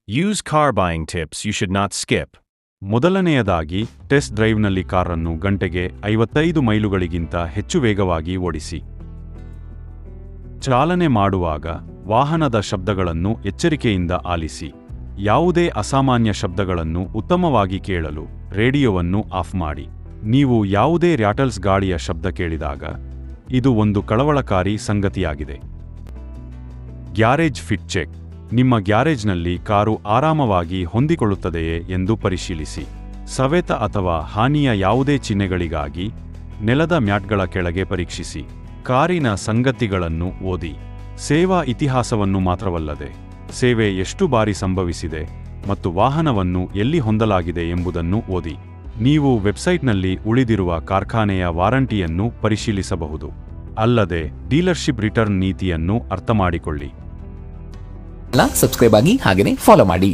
Use car buying tips you should not skip. ಮೊದಲನೆಯದಾಗಿ, test ಡ್ರೈವ್ನಲ್ಲಿ ಕಾರನ್ನು ಗಂಟೆಗೆ 55 ಮೈಲುಗಳಿಗಿಂತ ಹೆಚ್ಚು ವೇಗವಾಗಿ ಓಡಿಸಿ. ಚಾಲನೆ ಮಾಡುವಾಗ ವಾಹನದ ಶಬ್ದಗಳನ್ನು ಎಚ್ಚರಿಕೆಯಿಂದ ಆಲಿಸಿ. ಯಾವುದೇ ಅಸಾಮಾನ್ಯ ಶಬ್ದಗಳನ್ನು ಉತ್ತಮವಾಗಿ ಕೇಳಲು ರೇಡಿಯೋವನ್ನು ಆಫ್ ಮಾಡಿ. ನೀವು ಯಾವುದೇ ರ್ಯಾಟಲ್ಸ್ ಗಾಳಿಯ ಶಬ್ದ ಕೇಳಿದಾಗ ಇದು ಒಂದು ಕಳವಳಕಾರಿ ಸಂಗತಿಯಾಗಿದೆ. Garage fit check. ನಿಮ್ಮ ಗ್ಯಾರೇಜ್ನಲ್ಲಿ ಕಾರು ಆರಾಮವಾಗಿ ಹೊಂದಿಕೊಳ್ಳುತ್ತದೆಯೇ ಎಂದು ಪರಿಶೀಲಿಸಿ. ಸವೆತ ಅಥವಾ ಹಾನಿಯ ಯಾವುದೇ ಚಿಹ್ನೆಗಳಿಗಾಗಿ ನೆಲದ ಮ್ಯಾಟ್ಗಳ ಕೆಳಗೆ ಪರೀಕ್ಷಿಸಿ. ಕಾರಿನ ಸಂಗತಿಗಳನ್ನು ಓದಿ. ಸೇವಾ ಇತಿಹಾಸವನ್ನು ಮಾತ್ರವಲ್ಲದೆ, ಸೇವೆ ಎಷ್ಟು ಬಾರಿ ಸಂಭವಿಸಿದೆ ಮತ್ತು ವಾಹನವನ್ನು ಎಲ್ಲಿ ಹೊಂದಲಾಗಿದೆ ಎಂಬುದನ್ನು ಓದಿ. ನೀವು ವೆಬ್ಸೈಟ್ನಲ್ಲಿ ಉಳಿದಿರುವ ಕಾರ್ಖಾನೆಯ ವಾರಂಟಿಯನ್ನು ಪರಿಶೀಲಿಸಬಹುದು. ಅಲ್ಲದೆ ಡೀಲರ್ಶಿಪ್ ರಿಟರ್ನ್ ನೀತಿಯನ್ನು ಅರ್ಥಮಾಡಿಕೊಳ್ಳಿ. ಸಬ್ಸ್ಕ್ರೈಬ್ ಆಗಿ ಹಾಗೆಯೇ ಫಾಲೋ ಮಾಡಿ.